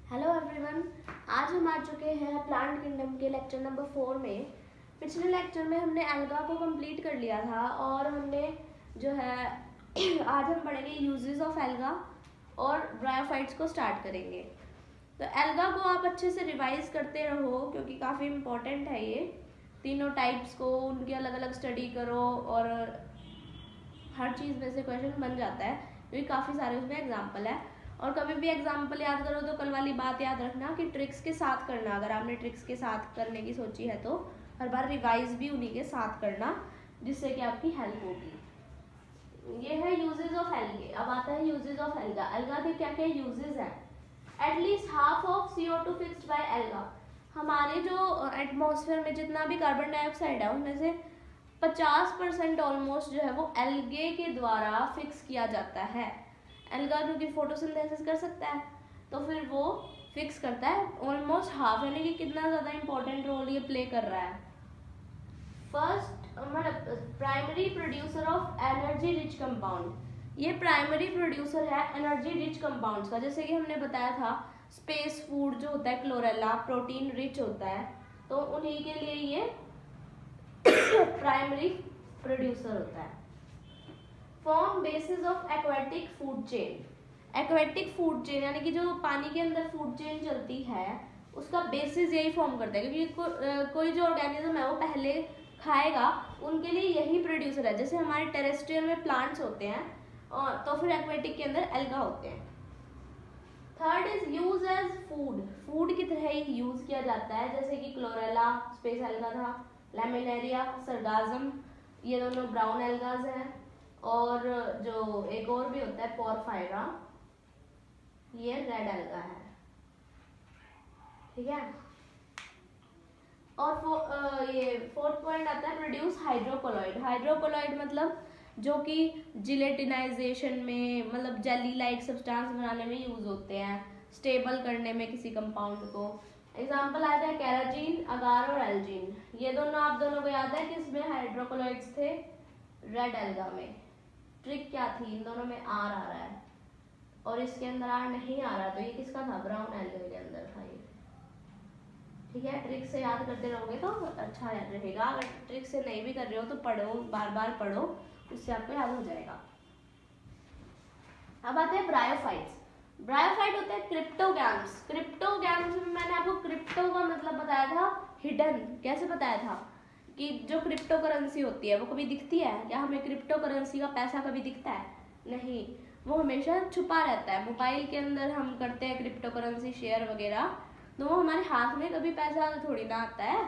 Hello everyone, आज हम आ चुके हैं प्लांट किंगडम के लेक्चर नंबर 4 में। पिछले लेक्चर में हमने एल्गा को कंप्लीट कर लिया था और हमने जो है आज हम पढ़ेंगे यूजेस ऑफ एल्गा और ब्रायोफाइट्स को स्टार्ट करेंगे। तो एल्गा को आप अच्छे से रिवाइज करते रहो क्योंकि काफ़ी इम्पोर्टेंट है ये। तीनों टाइप्स को उनकी अलग अलग स्टडी करो और हर चीज़ में से क्वेश्चन बन जाता है क्योंकि काफ़ी सारे उसमें एग्जाम्पल है। और कभी भी एग्जाम्पल याद करो तो कल वाली बात याद रखना कि ट्रिक्स के साथ करना। अगर आपने ट्रिक्स के साथ करने की सोची है तो हर बार रिवाइज भी उन्हीं के साथ करना, जिससे कि आपकी हेल्प होगी। ये है यूजेस ऑफ एल्गे। अब आता है यूजेस ऑफ एल्गा। एल्गा के क्या क्या यूजेस हैं। At least half of CO2 fixed by alga. हमारे जो एटमॉस्फेयर में जितना भी कार्बन डाइऑक्साइड है उनमें से 50% ऑलमोस्ट जो है वो एल्गे के द्वारा फिक्स किया जाता है। एल्गा क्योंकि फोटोसिंथेसिस कर सकता है तो फिर वो फिक्स करता है ऑलमोस्ट हाफ, यानी कि कितना ज़्यादा इंपॉर्टेंट रोल ये प्ले कर रहा है। फर्स्ट मतलब primary producer of energy rich compound. ये प्राइमरी प्रोड्यूसर है एनर्जी रिच कंपाउंड्स का। जैसे कि हमने बताया था स्पेस फूड जो होता है क्लोरेला प्रोटीन रिच होता है, तो उन्हीं के लिए ये प्राइमरी प्रोड्यूसर होता है। Form basis of aquatic food chain. Aquatic food chain यानी कि जो पानी के अंदर फूड चेन चलती है उसका बेसिस यही फॉर्म करता है, क्योंकि कोई जो ऑर्गेनिज्म है वो पहले खाएगा, उनके लिए यही प्रोड्यूसर है। जैसे हमारे टेरेस्ट्रियल में प्लांट्स होते हैं और तो फिर एक्वेटिक के अंदर एल्गा होते हैं। Third is use as food. Food की तरह ही यूज किया जाता है, जैसे कि क्लोरेला स्पेस एल्गा था, लैमिनेरिया सरगाजम ये दोनों ब्राउन एल्गाज हैं, और जो एक और भी होता है पोरफायरा ये रेड एल्गा है। ठीक है। और ये फोर्थ पॉइंट आता है प्रोड्यूस हाइड्रोकोलॉइड। हाइड्रोकोलॉइड मतलब जो कि जिलेटिनाइजेशन में मतलब जेली लाइक सब्सटेंस बनाने में यूज होते हैं, स्टेबल करने में किसी कंपाउंड को। एग्जाम्पल आता है कैराजीन, अगार और एल्जीन। ये दोनों आप दोनों को याद है कि इसमें हाइड्रोकोलॉइड्स थे रेड एल्गा में। ट्रिक क्या थी, इन दोनों में आर आ रहा है और इसके अंदर आर नहीं आ रहा, तो ये किसका था, ब्राउन एल्गा के अंदर था ये। ठीक है, ट्रिक से याद करते रहोगे तो अच्छा रहेगा। अगर ट्रिक से नहीं भी कर रहे हो तो पढ़ो, बार बार पढ़ो, उससे आपको याद हो जाएगा। अब आते हैं ब्रायोफाइट्स। ब्रायोफाइट होते हैं क्रिप्टोगैम्स। क्रिप्टोगैम्स में मैंने आपको क्रिप्टो का मतलब बताया था हिडन। कैसे बताया था कि जो क्रिप्टो करेंसी होती है वो कभी दिखती है क्या, हमें क्रिप्टो करेंसी का पैसा कभी दिखता है नहीं, वो हमेशा छुपा रहता है। मोबाइल के अंदर हम करते हैं क्रिप्टो करेंसी शेयर वगैरह, तो वो हमारे हाथ में कभी पैसा थोड़ी ना आता है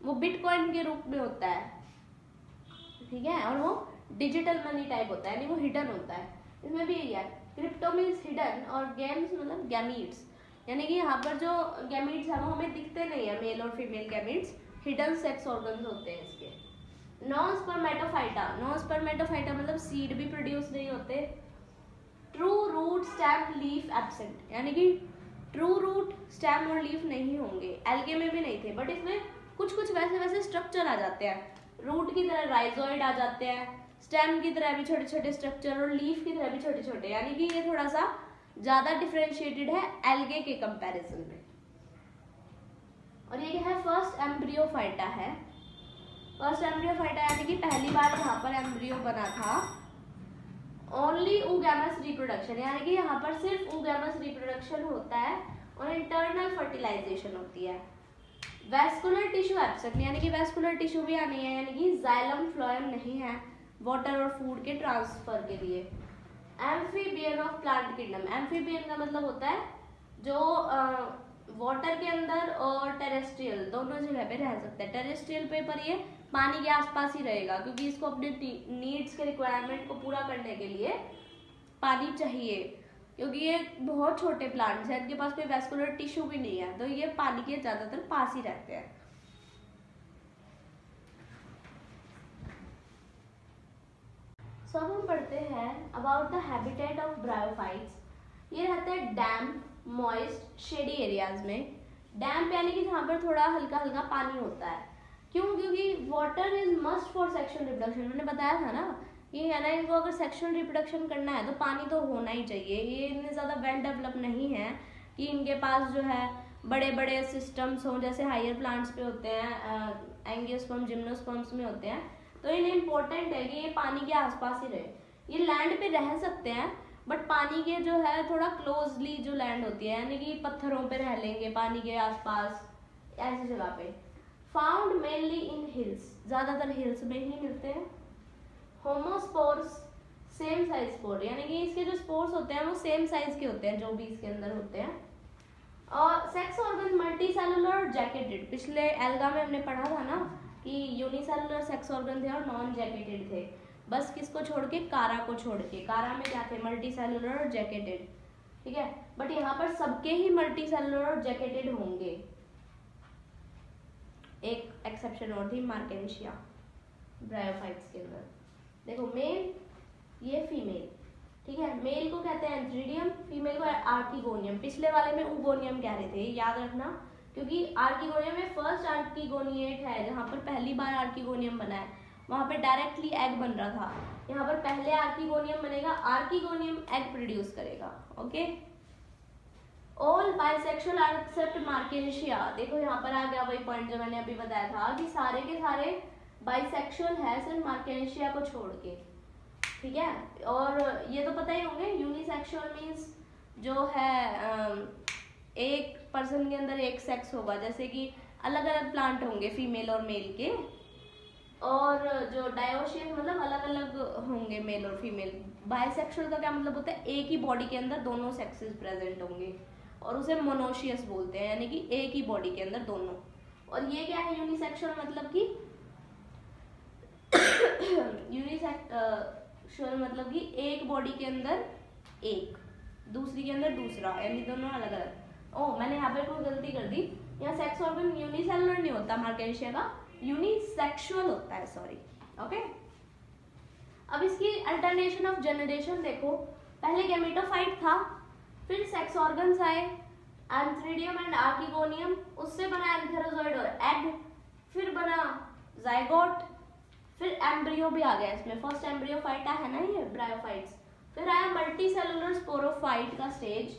वो बिटकॉइन के रूप में होता है। ठीक है, और वो डिजिटल मनी टाइप होता है, यानी वो हिडन होता है। इसमें भी यही है, क्रिप्टो मीन्स हिडन और गेम्स मतलब गैमीट्स, यानी कि यहाँ पर जो गैमीट्स है वो हमें दिखते नहीं है, मेल और female gametes hidden sex organs होते हैं इसके। Non spermatophyta. नॉन स्पर्मेटोफाइटा मतलब सीड भी प्रोड्यूस नहीं होते। True root stem leaf absent, यानी कि ट्रू रूट स्टेम और लीफ नहीं होंगे। एल्गे में भी नहीं थे, बट इसमें कुछ कुछ वैसे वैसे स्ट्रक्चर आ जाते हैं। रूट की तरह राइजोइड आ जाते हैं, स्टेम की तरह भी छोटे छोटे स्ट्रक्चर और लीफ की तरह भी छोटे छोटे, यानी कि ये थोड़ा सा ज्यादा डिफरेंशिएटेड है एल्गे के कंपैरिजन में। और ये है फर्स्ट एम्ब्रियोफाइटा है। फर्स्ट एम्ब्रियोफाइटा यानी कि पहली बार यहाँ पर एम्ब्रियो बना था। ओनली oogamous रिप्रोडक्शन, यानी कि यहाँ पर सिर्फ oogamous रिप्रोडक्शन होता है और इंटरनल फर्टिलाइजेशन होती है। वैस्कुलर टिश्यू एब्सेंट, यानी कि वैस्कुलर टिश्यू भी नहीं है, यानी कि जाइलम फ्लोएम नहीं है वाटर और फूड के ट्रांसफर के लिए। Amphibian of plant kingdom. Amphibian का मतलब होता है जो वाटर के अंदर और टेरेस्ट्रियल दोनों जगह पे रह सकता है। टेरेस्ट्रियल पे पर ये पानी के आसपास ही रहेगा क्योंकि इसको अपने नीड्स के रिक्वायरमेंट को पूरा करने के लिए पानी चाहिए, क्योंकि ये बहुत छोटे प्लांट्स हैं, इनके पास कोई वैस्कुलर टिश्यू भी नहीं है, तो ये पानी के ज्यादातर पास ही रहते हैं। सो अब हम पढ़ते हैं about the habitat of bryophytes. ये रहते हैं डैम्प मॉइस्ट शेडी एरियाज में। डैम्प यानी कि जहाँ पर थोड़ा हल्का हल्का पानी होता है। क्यों, क्योंकि water is must for sexual reproduction. मैंने बताया था ना ये है ना, इनको अगर सेक्सुअल रिप्रोडक्शन करना है तो पानी तो होना ही चाहिए। ये इतने ज़्यादा वेल डेवलप नहीं है कि इनके पास जो है बड़े बड़े सिस्टम्स हों, जैसे हायर प्लांट्स पे होते हैं, एंजियोस्पर्म जिम्नोस्पर्म्स में होते हैं। तो इन्हें इम्पोर्टेंट है कि ये पानी के आसपास ही रहे। ये लैंड पे रह सकते हैं बट पानी के जो है थोड़ा क्लोजली जो लैंड होती है, यानी कि पत्थरों पे रह लेंगे पानी के आसपास, ऐसी जगह पे। फाउंड मेनली इन हिल्स, ज़्यादातर हिल्स में ही मिलते हैं। होमोस्पोर्स, सेम साइज स्पोर, यानी कि इसके जो स्पोर्स होते हैं वो सेम साइज के होते हैं जो भी इसके अंदर होते हैं। और सेक्स ऑर्गन मल्टी सेलुलर और जैकेटेड, पिछले एल्गा में हमने पढ़ा था ना कि यूनिसेलुलर सेक्स ऑर्गन थे और नॉन जैकेटेड थे, बस किसको छोड़ के, कारा को छोड़ के। कारा में क्या थे, मल्टी सेलुलर और जैकेटेड, ठीक है। बट यहाँ पर सबके ही मल्टी सेलुलर और जैकेटेड होंगे, एक एक्सेप्शन और थी, मार्केंशिया ब्रायोफाइट्स के अंदर। देखो मेल, ये फीमेल, ठीक है। मेल को कहते हैं एंथ्रीडियम, फीमेल को आर्किगोनियम। पिछले वाले में ऊगोनियम कह रहे थे, याद रखना, क्योंकि आर्किगोनियम में फर्स्ट आर्किगोनिएट है, जहाँ पर पहली बार आर्किगोनियम बना है, वहाँ पे डायरेक्टली एग बन रहा था। यहाँ पर पहले आर्किगोनियम बनेगा, आर्किगोनियम एग प्रोड्यूस करेगा, okay. All bisexual except marchantia, देखो यहाँ पर आ गया वही पॉइंट जो मैंने अभी बताया था कि सारे के सारे बाइसेक्सुअल है सिर्फ मार्केंशिया को छोड़ के, ठीक है। और ये तो पता ही होंगे, यूनिसेक्सुअल मीन्स जो है एक पर्सन के अंदर एक सेक्स होगा, जैसे कि अलग अलग प्लांट होंगे फीमेल और मेल के। और जो डायोशियस मतलब अलग अलग होंगे मेल और फीमेल। बाइसेक्सुअल का क्या मतलब होता है, एक ही बॉडी के अंदर दोनों सेक्सेस प्रेजेंट होंगे, और उसे मोनोशियस बोलते हैं, यानी कि एक ही बॉडी के अंदर दोनों। और ये क्या है यूनिसेक्सुअल, मतलब कि यूनिसेक्सुअल मतलब कि एक बॉडी के अंदर एक, दूसरी के अंदर दूसरा, यानी दोनों अलग अलग। ओह मैंने यहाँ पे कोई गलती कर दी, यहाँ सेक्स ऑर्गन यूनिसेलुलर नहीं होता मार्केंशिया का, यूनिसेक्सुअल होता है, सॉरी, ओके। अब इसकी अल्टरनेशन ऑफ जनरेशन देखो, पहले गैमेटोफाइट था, फिर सेक्स ऑर्गन्स आए, एंथ्रीडियम एंड आर्किगोनियम, उससे बना एंथेरोजॉइड और एग, फिर बना जाइगोट, फिर एम्ब्रियो भी आ गया इसमें, फर्स्ट एम्ब्रियोफाइट है ना ये ब्रायोफाइट्स, फिर आया मल्टी सेलुलर स्पोरोफाइट का स्टेज,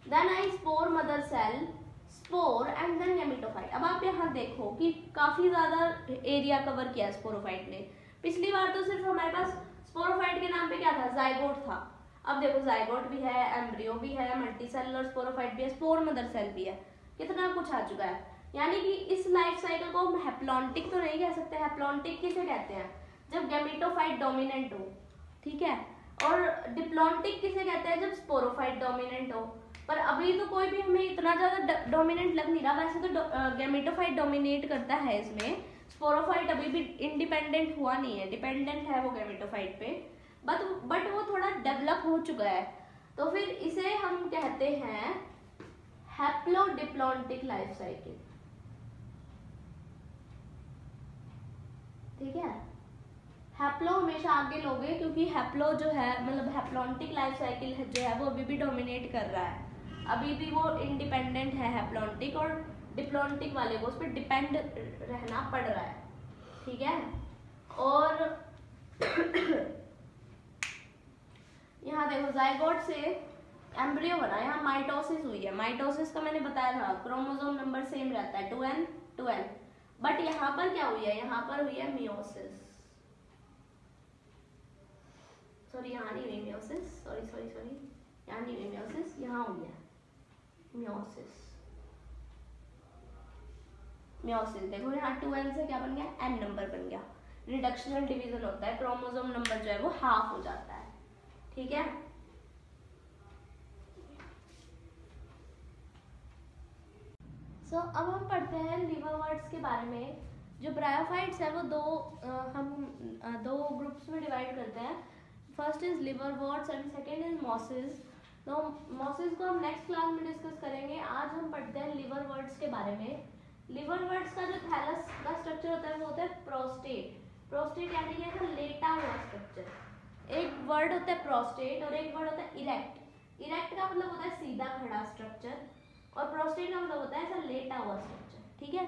then I spore mother cell, spore and then gametophyte. अब आप यहाँ देखो कि काफी ज्यादा एरिया कवर किया स्पोरोफाइट ने। पिछली बार तो सिर्फ हमारे पास स्पोरोफाइट के नाम पे क्या था, जाइगोट था। अब देखो जाइगोट भी है, एम्ब्रियो भी है, मल्टी सेलुलर स्पोरोफाइट भी है, स्पोर मदर सेल भी है, कितना कुछ आ चुका है। यानी कि इस लाइफ साइकिल को हम हैप्लॉन्टिक तो नहीं कह सकते, हैप्लॉन्टिक किसे कहते हैं, जब गैमेटोफाइट डोमिनेंट हो, ठीक है। और डिप्लॉन्टिक किसे कहते हैं, जब स्पोरोफाइट डोमिनेंट हो। पर अभी तो कोई भी हमें इतना ज्यादा डोमिनेंट लग नहीं रहा, वैसे तो गैमेटोफाइट डोमिनेट करता है इसमें, स्पोरोफाइट अभी भी इंडिपेंडेंट हुआ नहीं है, डिपेंडेंट है वो गैमेटोफाइट पे, बट वो थोड़ा डेवलप हो चुका है। तो फिर इसे हम कहते हैं हैप्लोडिप्लॉन्टिक लाइफ साइकिल, ठीक है। हैप्लो हमेशा आगे लोगे, क्योंकि हैप्लो जो है मतलब हैप्लॉन्टिक लाइफ साइकिल जो है वो अभी भी डोमिनेट कर रहा है, अभी भी वो इंडिपेंडेंट है हैप्लॉन्टिक, और डिप्लॉन्टिक वाले को उस पर डिपेंड रहना पड़ रहा है, ठीक है। और यहाँ देखो जाइगोट से एम्ब्रियो बना, यहाँ माइटोसिस हुई है। माइटोसिस का मैंने बताया था क्रोमोसोम नंबर सेम रहता है 2n 2n, बट यहाँ पर क्या हुई है, यहाँ पर हुई है मियोसिस, सॉरी यहाँ नहीं हुई मियोसिस, सॉरी यहाँ नहीं हुई मियोसिस, यहाँ हुई है मियोसिस। मियोसिस देखो यहाँ 2n से क्या बन गया, n नंबर बन गया, रिडक्शनल डिवीजन होता है, क्रोमोसोम नंबर जो है वो हाफ हो जाता है, ठीक है। सो अब हम पढ़ते हैं लिवरवर्ट्स के बारे में। जो ब्रायोफाइट्स है वो दो ग्रुप्स में डिवाइड करते हैं, first is liverworts and second is mosses. तो मॉसेस को हम नेक्स्ट क्लास में डिस्कस करेंगे, आज हम पढ़ते हैं लिवरवर्ट्स के बारे में। लिवरवर्ट्स का जो थैलस का स्ट्रक्चर होता है वो होता है प्रोस्टेट। प्रोस्टेट यानी कि ऐसा लेटा हुआ स्ट्रक्चर। एक वर्ड होता है प्रोस्टेट और एक वर्ड होता है इरेक्ट। इरेक्ट का मतलब होता है सीधा खड़ा स्ट्रक्चर, और प्रोस्टेट का मतलब होता है ऐसा लेटा हुआ स्ट्रक्चर, ठीक है।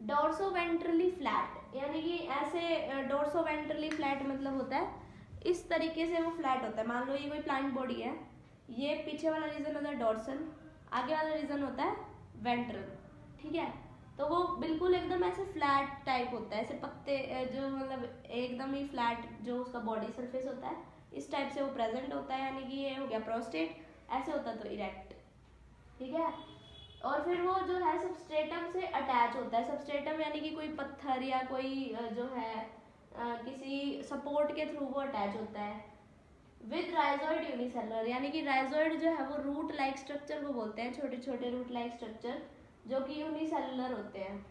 डोर्सोवेंट्रली फ्लैट, यानी कि ऐसे डोर्सोवेंट्रली फ्लैट मतलब होता है इस तरीके से वो फ्लैट होता है। मान लो ये कोई प्लांट बॉडी है, ये पीछे वाला रीजन होता है डोर्सल, आगे वाला रीजन होता है वेंट्रल, ठीक है। तो वो बिल्कुल एकदम ऐसे फ्लैट टाइप होता है, ऐसे पत्ते जो मतलब एकदम ही फ्लैट जो उसका बॉडी सरफेस होता है इस टाइप से वो प्रेजेंट होता है, यानी कि ये हो गया प्रोस्टेट। ऐसे होता तो इरेक्ट, ठीक है। और फिर वो जो है सबस्ट्रेटम से अटैच होता है। सबस्ट्रेटम यानी कि कोई पत्थर या कोई जो है किसी सपोर्ट के थ्रू वो अटैच होता है विद राइजोइड यूनिसेलुलर, यानी कि राइजोइड जो है वो रूट लाइक स्ट्रक्चर को बोलते हैं, छोटे छोटे रूट लाइक स्ट्रक्चर जो कि यूनिसेलुलर होते हैं।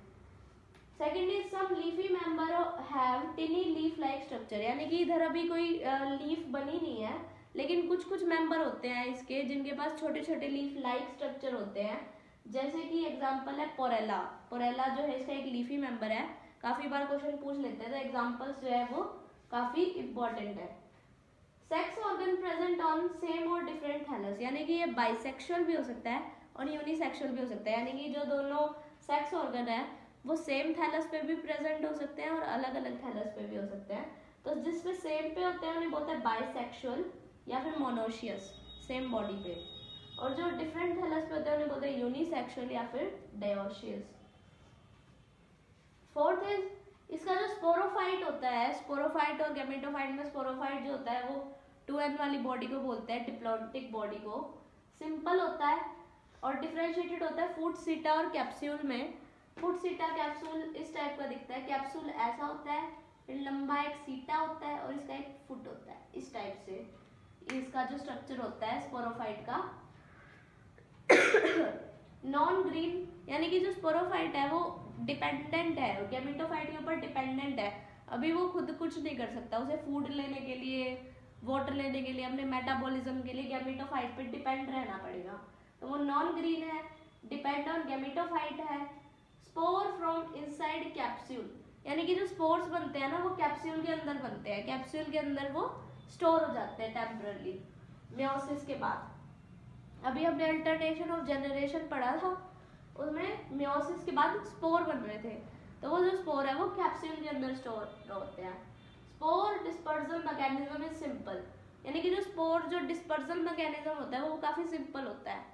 Second is some leafy member have tiny leaf like structure, यानी कि इधर अभी कोई लीफ बनी नहीं है लेकिन कुछ कुछ मेंबर होते हैं इसके जिनके पास छोटे छोटे लीफ लाइक स्ट्रक्चर होते हैं। जैसे कि एग्जांपल है पोरेला। पोरेला जो है इसका एक लीफी मेंबर है, काफी बार क्वेश्चन पूछ लेते हैं तो एग्जांपल्स जो है वो काफी इंपॉर्टेंट है। Sex organ present on same और डिफरेंट थैलस, यानी कि ये बाइसेक्सुअल भी हो सकता है और यूनिसेक्सुअल भी हो सकता है, यानी कि जो दोनों सेक्स ऑर्गन है वो सेम थैलस पे भी प्रेजेंट हो सकते हैं और अलग अलग थैलस पे भी हो सकते हैं। तो जिसपे सेम पे होते हैं उन्हें बोलते हैं बाइसेक्सुअल या फिर मोनोशियस, सेम बॉडी पे, और जो डिफरेंट थैलस पे होते हैं उन्हें बोलते हैं यूनिसेक्सुअल या फिर डायोशियस। फोर्थ इज इसका जो स्पोरोफाइट होता है, स्पोरोफाइट और गैमेटोफाइट में स्पोरोफाइट जो होता है वो 2n वाली बॉडी को बोलते हैं, डिप्लॉन्टिक बॉडी को। सिंपल होता है और डिफरेंशिएटेड होता है फुट, सीटा और कैप्सूल में। फुट, सीटा, कैप्सूल इस टाइप का दिखता है, कैप्सूल ऐसा होता है, फिर लंबा एक सीटा होता है और इसका एक फुट होता है, इस टाइप से इसका जो स्ट्रक्चर होता है स्पोरोफाइट का। नॉन ग्रीन, यानी कि जो स्पोरोफाइट है वो डिपेंडेंट है, गैमेटोफाइट के ऊपर डिपेंडेंट है, अभी वो खुद कुछ नहीं कर सकता, उसे फूड लेने के लिए, वाटर लेने के लिए, अपने मेटाबॉलिज्म के लिए गैमेटोफाइट पे डिपेंड रहना पड़ेगा। तो वो नॉन ग्रीन है, डिपेंड ऑन गैमेटोफाइट है। स्पोर फ्रॉम इनसाइड कैप्सूल, यानी कि जो स्पोर्स बनते हैं ना वो कैप्सूल के अंदर बनते हैं, कैप्सूल के अंदर वो स्टोर हो जाते हैं टेम्पररी मियोसिस के बाद। अभी हमने अल्टरनेशन ऑफ जनरेशन पढ़ा था, उसमें मियोसिस के बाद स्पोर बन रहे थे, तो वो जो स्पोर है वो कैप्सूल के अंदर स्टोर होते हैं। Spore dispersal mechanism is simple, यानी कि जो स्पोर जो डिस्पर्सल मैकेनिज्म होता है वो काफी सिंपल होता है।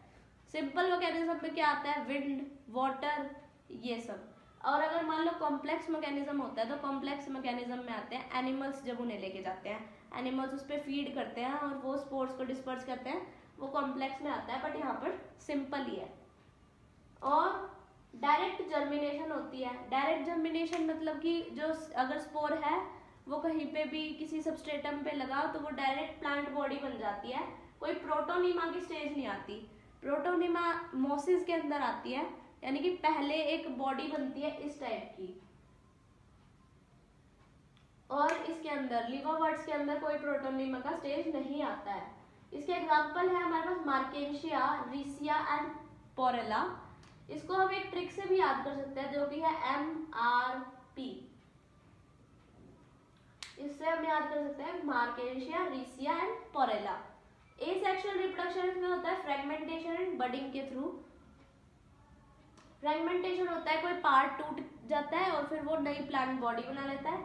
सिंपल मैकेनिज्म में क्या आता है, विंड, वाटर, ये सब। और अगर मान लो कॉम्प्लेक्स मैकेनिज्म होता है तो कॉम्प्लेक्स मैकेनिज्म में आते हैं एनिमल्स, जब उन्हें लेके जाते हैं एनिमल्स उस पर फीड करते हैं और वो स्पोर्स को डिस्पर्स करते हैं, वो कॉम्प्लेक्स में आता है, बट यहाँ पर सिंपल ही है। और डायरेक्ट जर्मिनेशन होती है। डायरेक्ट जर्मिनेशन मतलब कि जो अगर स्पोर है वो कहीं पे भी किसी सबस्ट्रेटम पे लगा तो वो डायरेक्ट प्लांट बॉडी बन जाती है, कोई प्रोटोनिमा की स्टेज नहीं आती। प्रोटोनिमा मोसिस के अंदर आती है, यानी कि पहले एक बॉडी बनती है इस टाइप की, और इसके अंदर लिवर्वर्ट्स के अंदर कोई प्रोटोनिमा का स्टेज नहीं आता है। इसके एग्जांपल है हमारे पास मार्केंशिया, रिसिया एंड पोरेला। इसको हम एक ट्रिक से भी याद कर सकते हैं जो कि है MRP, इससे हम याद कर सकते हैं Marchantia, Risia and पोरेला। Asexual reproduction इसमें होता है फ्रेगमेंटेशन एंड बडिंग के थ्रू। फ्रेगमेंटेशन होता है कोई पार्ट टूट जाता है और फिर वो नई प्लांट बॉडी बना लेता है,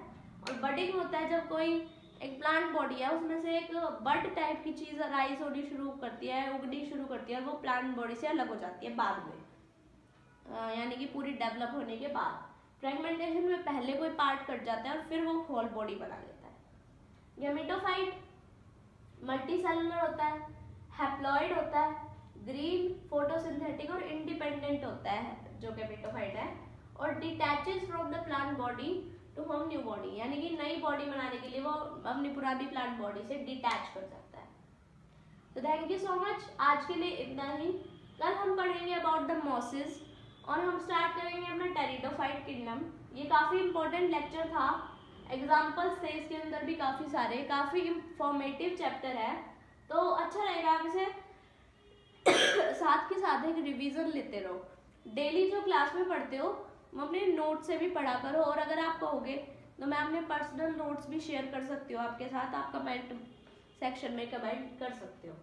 और बडिंग होता है जब कोई एक प्लांट बॉडी है उसमें से एक बड टाइप की चीज राइज होनी शुरू करती है, उगनी शुरू करती है, और वो प्लांट बॉडी से अलग हो जाती है बाद में, यानी कि पूरी डेवलप होने के बाद। फ्रेगमेंटेशन में पहले कोई पार्ट कट जाता है और फिर वो होल बॉडी बना लेता है। गैमेटोफाइट मल्टीसेलुलर होता है, हैप्लॉइड होता है, ग्रीन, फोटोसिंथेटिक और इंडिपेंडेंट होता है जो गैमेटोफाइट है, और detaches from the plant body to form new body, यानी कि नई बॉडी बनाने के लिए वो अपनी पुरानी प्लांट बॉडी से डिटैच कर सकता है। तो थैंक यू सो मच, आज के लिए इतना ही। कल हम पढ़ेंगे अबाउट द मॉसिस और हम स्टार्ट करेंगे अपना टेरिडोफाइट किंगडम। ये काफी इंपॉर्टेंट लेक्चर था, एग्जाम्पल्स थे इसके अंदर भी काफी सारे, काफी इंफॉर्मेटिव चैप्टर है, तो अच्छा रहेगा आप इसे साथ के साथ एक रिवीजन लेते रहो। डेली जो क्लास में पढ़ते हो वो अपने नोट से भी पढ़ा करो, और अगर आप कहोगे तो मैं अपने पर्सनल नोट्स भी शेयर कर सकती हूँ आपके साथ, आप कमेंट सेक्शन में कमेंट कर सकते हो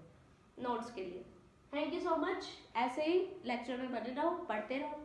नोट्स के लिए। थैंक यू सो मच, ऐसे ही लेक्चर में बने रहो, पढ़ते रहो।